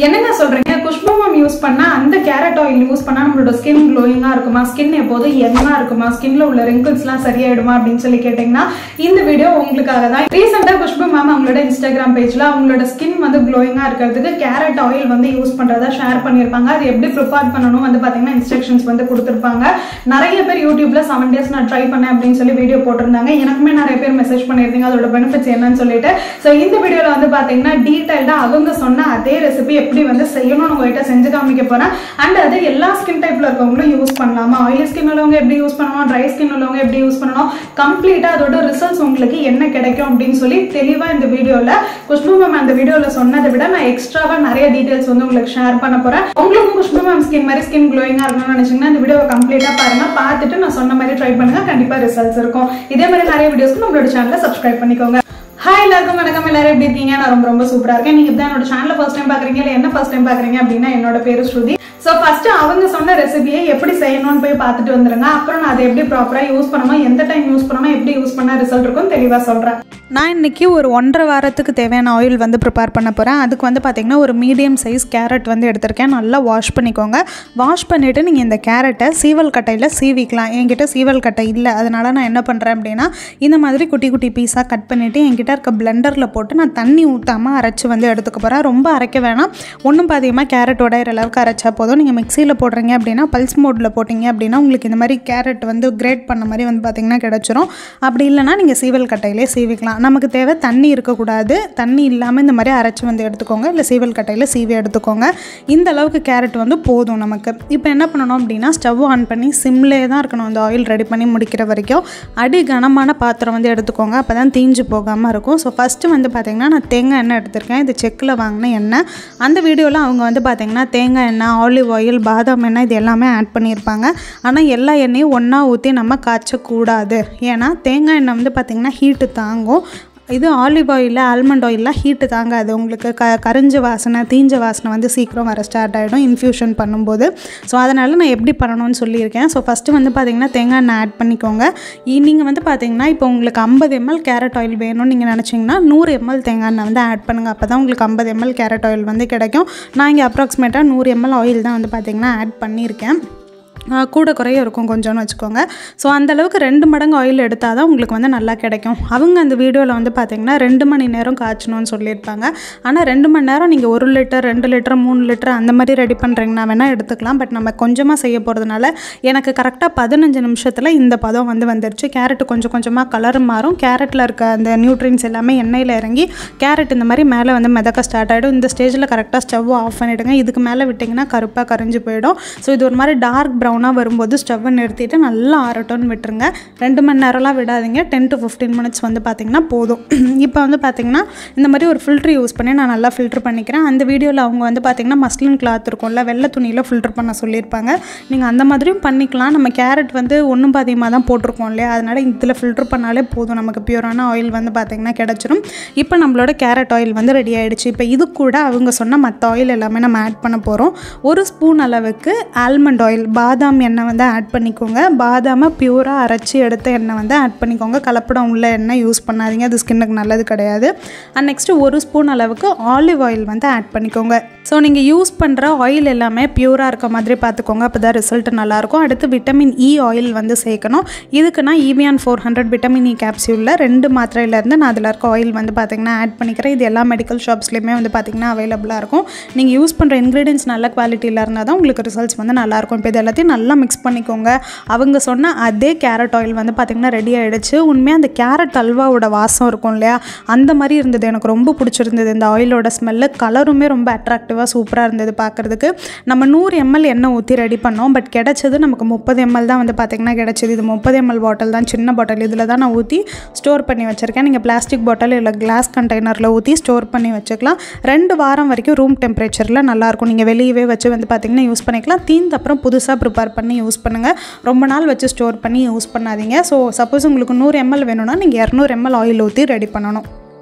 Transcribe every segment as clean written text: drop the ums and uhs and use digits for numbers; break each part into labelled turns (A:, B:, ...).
A: என்னங்க சொல்றீங்க? Khushbu ma'am use பண்ணா அந்த கேரட் ஆயில் யூஸ் பண்ணா நம்மளோட ஸ்கின் க்ளோயிங்கா இருக்குமா, ஸ்கின் எப்போதும் எண்ணா இருக்குமா, ஸ்கின்ல உள்ள ரிங்கிள்ஸ் எல்லாம் சரியாயிடுமா அப்படின்னு சொல்லி கேட்டீங்கன்னா இந்த வீடியோ உங்களுக்காக தான். ரீசெண்டா குஷ்பு மேம் அவங்களோட இன்ஸ்டாகிராம் பேஜ்ல அவங்களோட ஸ்கின் வந்து க்ளோயிங்கா இருக்கிறதுக்கு கேரட் ஆயில் வந்து யூஸ் பண்றதா ஷேர் பண்ணிருப்பாங்க. அது எப்படி ப்ரிப்பேர் பண்ணணும் வந்து பாத்தீங்கன்னா இன்ஸ்ட்ரக்ஷன்ஸ் வந்து கொடுத்திருப்பாங்க. நிறைய பேர் யூடியூப்ல 7 days நான் ட்ரை பண்ணேன் அப்படின்னு சொல்லி வீடியோ போட்டிருந்தாங்க. எனக்குமே நிறைய பேர் மெசேஜ் பண்ணிருந்தீங்க அதோட பெனிஃபிட்ஸ் என்னன்னு சொல்லிட்டு. சோ இந்த வீடியோல வந்து பாத்தீங்கன்னா டீடைல்டா அவங்க சொன்ன அதே ரெசிபி எப்படி வந்து செய்யணும் உங்ககிட்ட செஞ்சு காமிக்க போறேன். அண்ட் அது எல்லா ஸ்கின் டைப்ல இருக்கவங்களும் யூஸ் பண்ணலாமா, ஆயிலி ஸ்கின் உள்ளவங்க எப்படி யூஸ் பண்ணணும், ட்ரை ஸ்கின் உள்ளவங்க எப்படி யூஸ் பண்ணணும், கம்ப்ளீட்டா அதோட ரிசல்ட்ஸ் உங்களுக்கு என்ன கிடைக்கும் அப்படின்னு சொல்லி தெளிவா இந்த வீடியோல குஷ்பு மேம் அந்த வீடியோல சொன்னதை விட நான் எக்ஸ்ட்ராவா நிறைய டீடைல்ஸ் வந்து உங்களுக்கு ஷேர் பண்ண போறேன். உங்களுக்கு குஷ்பு மேம் ஸ்கின் மாதிரி ஸ்கின் க்ளோயிங்கா இருக்கணும்னு நினைச்சீங்கன்னா இந்த வீடியோவை கம்ப்ளீட்டா பாருங்க. பார்த்துட்டு நான் சொன்ன மாதிரி ட்ரை பண்ணுங்க, கண்டிப்பா ரிசல்ட்ஸ் இருக்கும். இதே மாதிரி நிறைய வீடியோஸ்க்கு நம்மளோட சேனலை சப்ஸ்கிரைப் பண்ணிக்கோங்க. ஹாய் எல்லாருக்கும் வணக்கம், எல்லாரும் எப்படி இருக்கீங்க? நான் ரொம்ப சூப்பரா இருக்கேன். நீங்க இப்பதான் என்னோட சேனலை ஃபர்ஸ்ட் டைம் பாக்குறீங்க இல்ல என்ன ஃபர்ஸ்ட் டைம் பாக்குறீங்க அப்படின்னா என்னோட பேரு ஸ்ருதி. சோ ஃபர்ஸ்ட் அவங்க சொன்ன ரெசிபியை எப்படி செய்யணும்னு போய் பார்த்துட்டு வந்துருங்க. அப்புறம் நான் அதை எப்படி ப்ராப்பரா யூஸ் பண்ணணும், எந்த டைம் யூஸ் பண்ணணும், எப்படி யூஸ் பண்ணா ரிசல்ட் இருக்கும் தெளிவா சொல்றேன்.
B: நான் இன்னைக்கு ஒரு 1.5 வாரத்துக்கு தேவையான ஆயில் வந்து ப்ரிப்பேர் பண்ண போகிறேன். அதுக்கு வந்து பார்த்திங்கன்னா ஒரு மீடியம் சைஸ் கேரட் வந்து எடுத்திருக்கேன். நல்லா வாஷ் பண்ணிக்கோங்க. வாஷ் பண்ணிவிட்டு நீங்கள் இந்த கேரட்டை சீவல் கட்டையில் சீவிக்கலாம். என்கிட்ட சீவல் கட்டை இல்லை, அதனால் நான் என்ன பண்ணுறேன் அப்படின்னா இந்த மாதிரி குட்டி குட்டி பீஸாக கட் பண்ணிவிட்டு என்கிட்ட இருக்க பிளெண்டரில் போட்டு நான் தண்ணி ஊற்றாமல் அரைச்சி வந்து எடுத்துக்க போகிறேன். ரொம்ப அரைக்க வேணாம், ஒன்றும் பாதியமாக கேரட் உடையிற அளவுக்கு அரைச்சா போதும். நீங்கள் மிக்சியில் போடுறீங்க அப்படின்னா பல்ஸ் மோடில் போட்டிங்க அப்படின்னா உங்களுக்கு இந்த மாதிரி கேரட் வந்து கிரேட் பண்ண மாதிரி வந்து பார்த்திங்கன்னா கிடச்சிரும். அப்படி இல்லைனா நீங்கள் சீவல் கட்டையிலே சீவிக்கலாம். நமக்கு தேவை தண்ணி இருக்கக்கூடாது, தண்ணி இல்லாமல் இந்த மாதிரி அரைச்சி வந்து எடுத்துக்கோங்க, இல்லை சீவல் கட்டையில் சீவி எடுத்துக்கோங்க. இந்த அளவுக்கு கேரட் வந்து போதும் நமக்கு. இப்போ என்ன பண்ணணும் அப்படின்னா ஸ்டவ் ஆன் பண்ணி சிம்லே தான் இருக்கணும் அந்த ஆயில் ரெடி பண்ணி முடிக்கிற வரைக்கும். அடி கனமான பாத்திரம் வந்து எடுத்துக்கோங்க, அப்போ தான் தீஞ்சு போகாமல் இருக்கும். ஸோ ஃபஸ்ட்டு வந்து பார்த்திங்கன்னா நான் தேங்காய் எண்ணெய் எடுத்திருக்கேன். இது செக்கில் வாங்கின எண்ணெய். அந்த வீடியோவில் அவங்க வந்து பார்த்திங்கன்னா தேங்காய் எண்ணெய், ஆலிவ் ஆயில், பாதாம் எண்ணெய் இது எல்லாமே ஆட் பண்ணியிருப்பாங்க. ஆனால் எல்லா எண்ணெயும் ஒன்றா ஊற்றி நம்ம காய்ச்சக்கூடாது. ஏன்னா தேங்காய் எண்ணெய் வந்து பார்த்திங்கன்னா ஹீட்டு தாங்கும். இது ஆலிவ் ஆயிலில் ஆல்மண்ட் ஆயிலெலாம் ஹீட்டு தாங்காது. உங்களுக்கு கரிஞ்ச வாசனை, தீஞ்ச வாசனை வந்து சீக்கிரம் வர ஸ்டார்ட் ஆகிடும் இன்ஃப்யூஷன் பண்ணும்போது. ஸோ அதனால் நான் எப்படி பண்ணணும்னு சொல்லியிருக்கேன். ஸோ ஃபஸ்ட்டு வந்து பார்த்திங்கன்னா தேங்காய் எண்ணெய் ஆட் பண்ணிக்கோங்க. நீங்கள் வந்து பார்த்திங்கன்னா இப்போ உங்களுக்கு 50 ml கேரட் ஆயில் வேணும்னு நீங்கள் நினச்சிங்கன்னா 100 ml தேங்காய் எண்ணெய் வந்து ஆட் பண்ணுங்கள். அப்போ தான் உங்களுக்கு 50 ml கேரட் ஆயில் வந்து கிடைக்கும். நான் இங்கே அப்ராக்சிமேட்டாக 100 ml ஆயில் தான் வந்து பார்த்திங்கன்னா ஆட் பண்ணியிருக்கேன். கூட குறைய இருக்கும் கொஞ்சம்னு வச்சுக்கோங்க. ஸோ அந்தளவுக்கு 2 மடங்கு ஆயில் எடுத்தால் தான் உங்களுக்கு வந்து நல்லா கிடைக்கும். அவங்க அந்த வீடியோவில் வந்து பார்த்திங்கன்னா 2 மணி நேரம் காய்ச்சணும்னு சொல்லியிருப்பாங்க. ஆனால் 2 மணி நேரம் நீங்கள் 1 லிட்டர் 2 லிட்டர் 3 லிட்டர் அந்த மாதிரி ரெடி பண்ணுறீங்கன்னா வேணால் எடுத்துக்கலாம். பட் நம்ம கொஞ்சமாக செய்ய போகிறதுனால எனக்கு கரெக்டாக 15 நிமிஷத்தில் இந்த பதம் வந்து வந்துடுச்சு. கேரட்டு கொஞ்சம் கொஞ்சமாக கலர் மாறும். கேரட்டில் இருக்க அந்த நியூட்ரியன்ஸ் எல்லாமே எண்ணெயில் இறங்கி கேரட் இந்த மாதிரி மேலே வந்து மிதக்க ஸ்டார்ட் ஆகிடும். இந்த ஸ்டேஜில் கரெக்டாக ஸ்டவ் ஆஃப் பண்ணிவிடுங்க. இதுக்கு மேலே விட்டிங்கன்னா கருப்பாக கரைஞ்சி போயிடும். ஸோ இது ஒரு மாதிரி டார்க் ப்ரௌனாக வரும்போது ஸ்டவ்வை நிறுத்திட்டு நல்லா ஆறட்டோன்னு விட்டுருங்க. 2 மணி நேரம்லாம் விடாதீங்க. 10 to 15 minutes வந்து பார்த்திங்கன்னா போதும். இப்போ வந்து பார்த்திங்கன்னா இந்த மாதிரி ஒரு ஃபில்ட்ரு யூஸ் பண்ணி நான் நல்லா ஃபில்ட்ரு பண்ணிக்கிறேன். அந்த வீடியோவில் அவங்க வந்து பார்த்திங்கன்னா மஸ்லின் கிளாத் இருக்கும்ல, வெள்ளை துணியில் ஃபில்ட்ரு பண்ண சொல்லியிருப்பாங்க. நீங்கள் அந்த மாதிரியும் பண்ணிக்கலாம். நம்ம கேரட் வந்து ஒன்றும் பாதியமாக தான் போட்டிருக்கோம் இல்லையா, அதனால் இதில் ஃபில்ட்ரு பண்ணாலே போதும், நமக்கு பியூரான ஆயில் வந்து பார்த்திங்கன்னா கிடச்சிரும். இப்போ நம்மளோட கேரட் ஆயில் வந்து ரெடி ஆகிடுச்சு. இப்போ இது கூட அவங்க சொன்ன மற்ற ஆயில் எல்லாமே நம்ம ஆட் பண்ண போகிறோம். 1 ஸ்பூன் அளவுக்கு ஆல்மண்ட் ஆயில், பாதாம் எண்ணெய் வந்து ஆட் பண்ணிக்கோங்க. பாதாமை பியூராக அரைச்சி எடுத்த எண்ணெய் வந்து ஆட் பண்ணிக்கோங்க. கலப்படம் உள்ள எண்ணெய் யூஸ் பண்ணாதீங்க, அது ஸ்கின்னுக்கு நல்லது கிடையாது. அண்ட் நெக்ஸ்ட்டு 1 ஸ்பூன் அளவுக்கு ஆலிவ் ஆயில் வந்து ஆட் பண்ணிக்கோங்க. ஸோ நீங்கள் யூஸ் பண்ணுற ஆயில் எல்லாமே பியூராக இருக்க மாதிரி பார்த்துக்கோங்க, அப்போ தான் ரிசல்ட் நல்லாயிருக்கும். அடுத்து விட்டமின் இ ஆயில் வந்து சேர்க்கணும். இதுக்கு நான் EVN 400 விட்டமின் இ கேப்சியூலில் 2 மாத்திரையிலேருந்து நான் அதில் இருக்க ஆயில் வந்து பார்த்திங்கன்னா ஆட் பண்ணிக்கிறேன். இது எல்லா மெடிக்கல் ஷாப்ஸ்லேயுமே வந்து பார்த்திங்கன்னா அவைலபிளாக இருக்கும். நீங்கள் யூஸ் பண்ணுற இன்க்ரீடியன்ஸ் நல்ல குவாலிட்டியில் இருந்தால் தான் உங்களுக்கு ரிசல்ட்ஸ் வந்து நல்லாயிருக்கும். இப்போ இது எல்லாத்தையும் நல்லா மிக்ஸ் பண்ணிக்கோங்க. அவங்க சொன்ன அதே கேரட் ஆயில் வந்து பார்த்திங்கன்னா ரெடி ஆகிடுச்சு. உண்மையாக அந்த கேரட் அல்வாவோட வாசம் இருக்கும் இல்லையா, அந்த மாதிரி இருந்தது. எனக்கு ரொம்ப பிடிச்சிருந்தது இந்த ஆயிலோட ஸ்மெல்லு. கலருமே ரொம்ப அட்ராக்டிவாக சூப்பராக இருந்தது பார்க்குறதுக்கு. நம்ம 100 ml எண்ணெய் ஊற்றி ரெடி பண்ணோம். பட் கிடச்சது நமக்கு 30 ml தான் வந்து பார்த்திங்கன்னா கிடச்சிது. இது 30 ml பாட்டில் தான், சின்ன பாட்டில். இதில் தான் நான் ஊற்றி ஸ்டோர் பண்ணி வச்சுருக்கேன். நீங்கள் பிளாஸ்டிக் பாட்டில் இல்லை கிளாஸ் கண்டெய்னரில் ஊற்றி ஸ்டோர் பண்ணி வச்சுக்கலாம். 2 வாரம் வரைக்கும் ரூம் டெம்பரேச்சரில் நல்லாயிருக்கும். நீங்கள் வெளியவே வச்சு வந்து பார்த்திங்கன்னா யூஸ் பண்ணிக்கலாம். தீந்து அப்புறம் புதுசாக ப்ரிப்பேர் பண்ணி யூஸ் பண்ணுங்கள். ரொம்ப நாள் வச்சு ஸ்டோர் பண்ணி யூஸ் பண்ணாதீங்க. ஸோ சப்போஸ் உங்களுக்கு 100 ml வேணும்னா நீங்கள் 200 ml ஆயில் ஊற்றி ரெடி பண்ணணும்.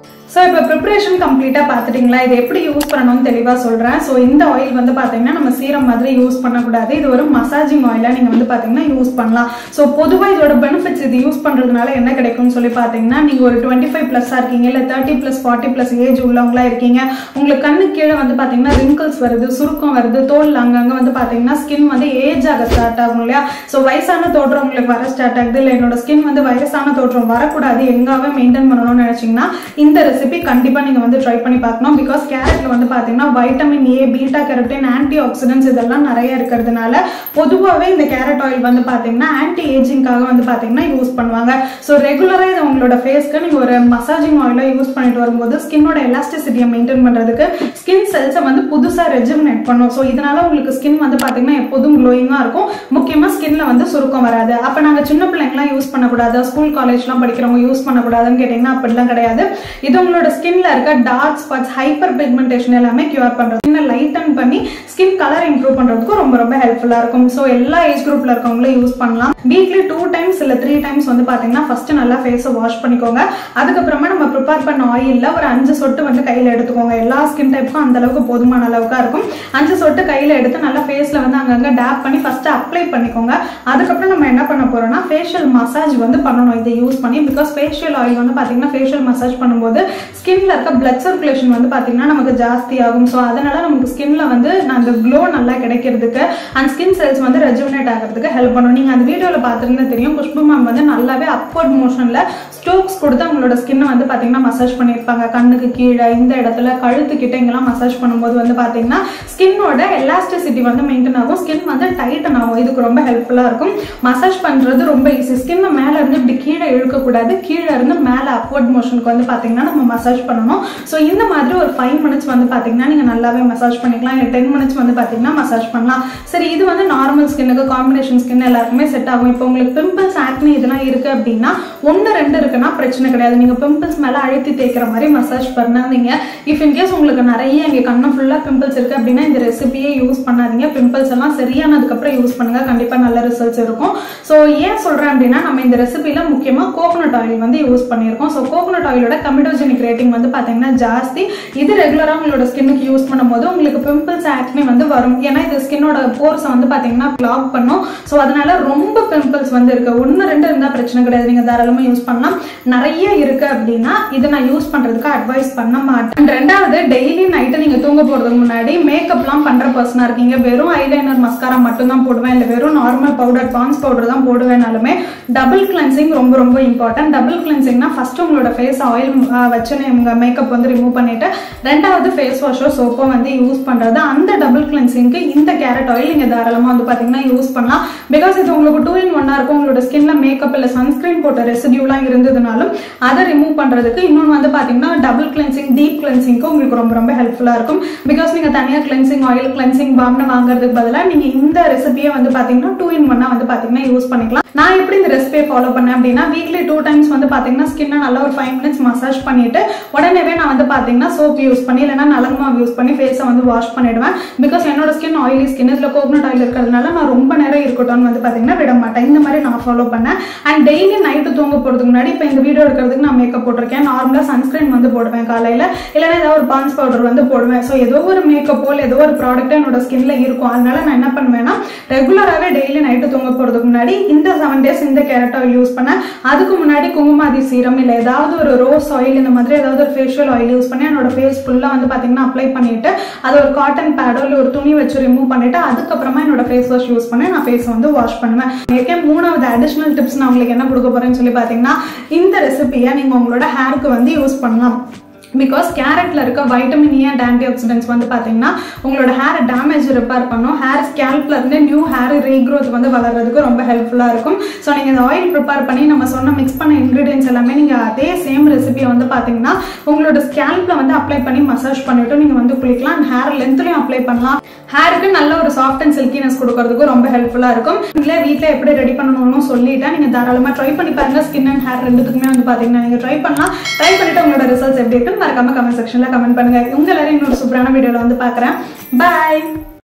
A: ஸோ இப்போ ப்ரிப்பரேஷன் கம்ப்ளீட்டாக பார்த்துட்டிங்களா? இது எப்படி யூஸ் பண்ணணும்னு தெளிவாக சொல்கிறேன். ஸோ இந்த ஆயில் வந்து பார்த்தீங்கன்னா நம்ம சீரம் மாதிரி யூஸ் பண்ணக்கூடாது. இது ஒரு மசாஜிங் ஆயிலாக நீங்கள் வந்து பார்த்தீங்கன்னா யூஸ் பண்ணலாம். ஸோ பொதுவாக இதோட பெனிஃபிட்ஸ் இது யூஸ் பண்ணுறதுனால என்ன கிடைக்கும்னு சொல்லி பார்த்தீங்கன்னா, நீங்கள் ஒரு 25+ இருக்கீங்க, இல்லை 30+, 40+ ஏஜ் உள்ளவங்களா இருக்கீங்க, உங்களுக்கு கண்ணு கீழே வந்து பார்த்தீங்கன்னா ரிங்கிள்ஸ் வருது, சுருக்கம் வருது, தோல் அங்கங்கே வந்து பார்த்தீங்கன்னா ஸ்கின் வந்து ஏஜ் ஆக ஸ்டார்ட் ஆகும் இல்லையா? ஸோ வயசான தோற்றம் உங்களுக்கு வர ஸ்டார்ட் ஆகுது, இல்லை என்னோட ஸ்கின் வந்து வயசான தோற்றம் வரக்கூடாது, எங்காவே மெயின்டைன் பண்ணணும்னு நினைச்சீங்கன்னா இந்த ரெசிபி கண்டிப்பா நீங்க வந்து ட்ரை பண்ணி பார்க்கணும். பிகாஸ் கேரட்ல வந்து பாத்தீங்கன்னா vitamin A, beta carotene, anti oxidants இதெல்லாம் நிறைய இருக்கிறதுனால பொதுவாகவே இந்த கேரட் ஆயில் வந்து பாத்தீங்கன்னா ஆன்டி ஏஜிங்காக வந்து பாத்தீங்கன்னா யூஸ் பண்ணுவாங்க. ஸோ ரெகுலரா இது உங்களோட ஃபேஸ்க்கு நீங்க ஒரு மசாஜிங் ஆயில யூஸ் பண்ணிட்டு வரும்போது ஸ்கின்னோட எலாஸ்டிசிட்டியை மெயின்டைன் பண்றதுக்கு ஸ்கின் செல்ஸை வந்து புதுசா ரெஜுமினேட் பண்ணும். ஸோ இதனால உங்களுக்கு ஸ்கின் வந்து பாத்தீங்கன்னா எப்போதும் க்ளோயிங்கா இருக்கும். முக்கியமா ஸ்கின்ல வந்து சுருக்கம் வராது. அப்ப நாங்க சின்ன பிள்ளைங்கலாம் யூஸ் பண்ணக்கூடாது, ஸ்கூல் காலேஜ்லாம் படிக்கிறவங்க யூஸ் பண்ணக்கூடாதுன்னு கேட்டீங்கன்னா அப்படிலாம் கிடையாது. இது உங்களோட ஸ்கின்ல இருக்க டார்க் ஸ்பாட்ஸ், ஹைப்பர் பிக்மெண்டேஷன் எல்லாமே கியூர் பண்றது, ஸ்கின்னை லைட்டன் பண்ணி ஸ்கின் கலர் இம்ப்ரூவ் பண்றதுக்கு ரொம்ப ரொம்ப ஹெல்ப்ஃபுல்லா இருக்கும். ஸோ எல்லா ஏஜ் குரூப்ல இருக்கவங்களே யூஸ் பண்ணலாம். வீக்லி 2 times இல்ல 3 times வந்து பாத்தீங்கன்னா ஃபர்ஸ்ட் நல்லா ஃபேஸை வாஷ் பண்ணிக்கோங்க. அதுக்கப்புறமா நம்ம ப்ரிப்பேர் பண்ண ஆயில்ல ஒரு 5 சொட்டு வந்து கையில எடுத்துக்கோங்க. எல்லா ஸ்கின் டைப்புக்கும் அந்த அளவுக்கு போதுமான அளவுக்கா இருக்கும். 5 சொட்டு கையில எடுத்து நல்லா ஃபேஸ்ல வந்து அங்கங்க டேப் பண்ணி ஃபர்ஸ்ட் அப்ளை பண்ணிக்கோங்க. அதுக்கப்புறம் நம்ம என்ன பண்ண போறோம்னா ஃபேஷியல் மசாஜ் வந்து பண்ணணும் இதை யூஸ் பண்ணி. பிகாஸ் ஃபேஷியல் ஆயில் வந்து பாத்தீங்கன்னா ஃபேஷியல் மசாஜ் பண்ணும்போது ஸ்கின்ல இருக்க பிளட் சர்க்குலேஷன் வந்து பாத்தீங்கன்னா நமக்கு ஜாஸ்தி ஆகும். ஸோ அதனால நமக்கு ஸ்கின்ல வந்து அந்த க்ளோ நல்லா கிடைக்கிறதுக்கு அண்ட் ஸ்கின் செல்ஸ் வந்து ரெஜுமினேட் ஆகிறதுக்கு ஹெல்ப் பண்ணும். நீங்க அந்த வீடியோல பாத்துருந்தா தெரியும், குஷ்பு மேம் வந்து நல்லாவே அப்வர்ட் மோஷன்ல ஸ்ட்ரோக்ஸ் கொடுத்து அவங்களோட ஸ்கின்னை வந்து பாத்தீங்கன்னா மசாஜ் பண்ணியிருப்பாங்க. கண்ணுக்கு கீழே, இந்த இடத்துல, கழுத்து கிட்ட இங்கெல்லாம் மசாஜ் பண்ணும்போது வந்து பாத்தீங்கன்னா ஸ்கின்னோட எலாஸ்டிசிட்டி வந்து மெயின்டைன் ஆகும், ஸ்கின் வந்து டைட்டன் ஆகும். இதுக்கு ரொம்ப ஹெல்ப்ஃபுல்லா இருக்கும். மசாஜ் பண்றது ரொம்ப ஈஸி. ஸ்கின்னை மேல இருந்து இப்படி கீழே இழுக்க கூடாது, கீழே இருந்து மேல அப்வர்ட் மோஷனுக்கு வந்து பாத்தீங்கன்னா நம்ம மசாஜ் பண்ணணும். ஸோ இந்த மாதிரி ஒரு 5 minutes வந்து பாத்தீங்கன்னா நீங்க நல்லாவே மசாஜ் பண்ணிக்கலாம். இல்லை 10 minutes வந்து பாத்தீங்கன்னா மசாஜ் பண்ணலாம். சரி, இது வந்து நார்மல் ஸ்கின்னுக்கு, காம்பினேஷன் ஸ்கின் எல்லாருக்குமே செட் ஆகும். இப்போ உங்களுக்கு பிம்பிள்ஸ், ஆக்னி இதெல்லாம் இருக்கு அப்படின்னா 1-2 இருக்குன்னா பிரச்சனை கிடையாது. நீங்க பிம்பிள்ஸ் மேல அழுத்தி தேய்க்கிற மாதிரி மசாஜ் பண்ணாதீங்க. இஃப் இன்கேஸ் உங்களுக்கு நிறைய இங்க கண்ணு ஃபுல்லா பிம்பிள்ஸ் இருக்கு அப்படின்னா இந்த ரெசிபியே யூஸ் பண்ணாதீங்க. பிம்பிள்ஸ் எல்லாம் சரியானதுக்கு அப்புறம் யூஸ் பண்ணுங்க, கண்டிப்பா நல்ல ரிசல்ட்ஸ் இருக்கும். ஸோ ஏன் சொல்றேன் அப்படின்னா நம்ம இந்த ரெசிபில முக்கியமா கோகோனட் ஆயில் வந்து யூஸ் பண்ணியிருக்கோம். ஸோ கோகோனட் ஆயிலோட கமிடோஜெனிக் ரேட்டிங் வந்து பாத்தீங்கன்னா ஜாஸ்தி. இது ரெகுலரா உங்களோட ஸ்கின்னுக்கு யூஸ் பண்ணும்போது உங்களுக்கு பிம்பிள்ஸ், ஆக்னி வந்து வரும். ஏன்னா இது ஸ்கின்னோட போர்ஸ் வந்து பாத்தீங்கன்னா பிளாக் பண்ணும். ஸோ அதனால ரொம்ப பிம்பிள்ஸ் வந்து இருக்கு, 1-2 இருந்தா பிரச்சனை கிடையாது, நீங்க தாராளமா யூஸ் பண்ணலாம். நிறைய இருக்கு அப்படின்னா இதை நான் யூஸ் பண்றதுக்கு அட்வைஸ் பண்ண மாட்டேன். ரெண்டாவது, டெய்லி நைட்டு நீங்க தூங்க போறதுக்கு முன்னாடி மேக்கப்லாம் பண்ற பர்சனா இருக்கீங்க, வெறும் ஐலைனர், மஸ்காரா மட்டும் தான் போடுவேன், இல்லை வெறும் நார்மல் பவுடர், பான்ஸ் பவுடர் தான் போடுவேனாலுமே டபுள் கிளென்சிங் ரொம்ப ரொம்ப இம்பார்ட்டன்ட். டபுள் கிளென்சிங்னா ஃபர்ஸ்ட் உங்களோட ஃபேஸ் ஆயில் வச்சு உங்க மேக்கப் வந்து ரிமூவ் பண்ணிட்டு ரெண்டாவது ஃபேஸ் வாஷோ சோப்போ வந்து யூஸ் பண்றது. அந்த டபுள் கிளென்சிங்க்கு இந்த கேரட் ஆயில் நீங்க தாராளமா வந்து பாத்தீங்கன்னா யூஸ் பண்ணலாம். பிகாஸ் இது உங்களுக்கு 2-in-1 இருக்கும். உங்களோட ஸ்கின்ல மேக்கப் இல்ல சன்ஸ்கிரீன் போட்ட ரெசிடியூலாம் இருந்ததுனாலும் அதை ரிமூவ் பண்றதுக்கு இன்னொன்று வந்து பாத்தீங்கன்னா டபுள் கிளென்சிங், டீப் கிளென்சிங்க்கு உங்களுக்கு ரொம்ப ரொம்ப ஹெல்ப்ஃபுல்லா இருக்கும். பிகாஸ் நீங்க தனியா கிளென்சிங் ஆயில், கிளென்சிங் பாம்னு வாங்குறதுக்கு பதிலாக நீங்க இந்த ரெசிபியை வந்து பாத்தீங்கன்னா 2-in-1 வந்து பாத்தீங்கன்னா யூஸ் பண்ணிக்கலாம். நான் எப்படி இந்த ரெசிபியை ஃபாலோ பண்ணேன் அப்படின்னா வீக்லி 2 times வந்து பாத்தீங்கன்னா ஸ்கின்னை நல்லா ஒரு 5 minutes மசாஜ் பண்ணிட்டு உடனேவே நான் வந்து பாத்தீங்கன்னா சோப் யூஸ் பண்ணி இல்லைன்னா நலங்கு மாவு யூஸ் பண்ணி ஃபேஸை வந்து வாஷ் பண்ணிடுவேன். பிகாஸ் என்னோட ஸ்கின் ஆயிலி ஸ்கின், இதுல கோகோனட் ஆயில் இருக்கிறதுனால நான் ரொம்ப நேரம் இருக்கட்டும்னு வந்து பாத்தீங்கன்னா விட மாட்டேன். இந்த மாதிரி நான் ஃபாலோ பண்ணேன். அண்ட் டெய்லி நைட்டு தூங்க போறதுக்கு முன்னாடி இப்போ இந்த வீடியோ எடுக்கிறதுக்கு நான் மேக்கப் போட்டிருக்கேன், நார்மலா சன்ஸ்கிரீன் வந்து போடுவேன் காலையில, இல்லைன்னா ஏதாவது ஒரு பான்ஸ் பவுடர் வந்து போடுவேன். ஸோ ஏதோ ஒரு மேக்கப் போல் ஏதோ ஒரு ப்ராடக்ட் என்னோட ஸ்கின்ல இருக்கும். அதனால நான் என்ன பண்ணுவேன்னா ரெகுலராகவே டெய்லி நைட்டு தூங்க போறதுக்கு முன்னாடி இந்த 7 days இந்த கேரட் ஆயில் யூஸ் பண்ணேன். அதுக்கு முன்னாடி குங்குமாதி சீரம் இல்லை ஏதாவது ஒரு ரோஸ் ஆயில் இந்த மாதிரி ஏதாவது ஒரு ஃபேஷியல் ஆயில் யூஸ் பண்ணி என்னோட ஃபேஸ் ஃபுல்லா வந்து பாத்தீங்கன்னா அப்ளை பண்ணிட்டு அது ஒரு காட்டன் பேடோ இல்லை ஒரு துணி வச்சு ரிமூவ் பண்ணிட்டு அதுக்கப்புறமா என்னோட ஃபேஸ் வாஷ் யூஸ் பண்ணி நான் ஃபேஸ் வந்து வாஷ் பண்ணுவேன். மூணாவது அடிஷனல் டிப்ஸ் நான் உங்களுக்கு என்ன கொடுக்க போறேன்னு சொல்லி பாத்தீங்கன்னா இந்த ரெசிபியை நீங்க உங்களோட ஹேருக்கு வந்து யூஸ் பண்ணலாம். பிகாஸ் கேரட்ல இருக்க vitamin A and anti oxidants வந்து பாத்தீங்கன்னா உங்களோட ஹேர் டேமேஜ் ரிப்பேர் பண்ணும். ஹேர் ஸ்கேல்ப்ல இருந்து நியூ ஹேர் ரீக்ரோத் வந்து வளர்றதுக்கு ரொம்ப ஹெல்ப்ஃபுல்லா இருக்கும். ஸோ நீங்க இந்த ஆயில் ப்ரிப்பேர் பண்ணி நம்ம சொன்ன மிக்ஸ் பண்ண இன்கிரீடியன்ஸ் எல்லாமே நீங்க அதே சேம் ரெசிபியை வந்து பாத்தீங்கன்னா உங்களோட ஸ்கேல்ப்ல வந்து அப்ளை பண்ணி மசாஜ் பண்ணிட்டு நீங்க வந்து குளிக்கலாம். அண்ட் ஹேர் லென்த்லயும் அப்ளை பண்ணலாம். ஹேருக்கு நல்ல ஒரு சாஃப்ட் அண்ட் சில்கினஸ் கொடுக்கறதுக்கு ரொம்ப ஹெல்ப்ஃபுல்லா இருக்கும். நீங்களே வீட்டில் எப்படி ரெடி பண்ணணும்னு சொல்லிட்டா நீங்க தாராளமா ட்ரை பண்ணி பாருங்க. ஸ்கின் அண்ட் ஹேர் ரெண்டுத்துக்குமே வந்து பாத்தீங்கன்னா நீங்க ட்ரை பண்ணலாம். ட்ரை பண்ணிட்டு உங்களோட ரிசல்ட்ஸ் எப்படி இருக்குன்னு மறக்காம கமெண்ட் செக்ஷன்ல கமெண்ட் பண்ணுங்க. உங்க எல்லாரும் இன்னொரு சூப்பரான வீடியோல வந்து பாக்குறேன். பாய்.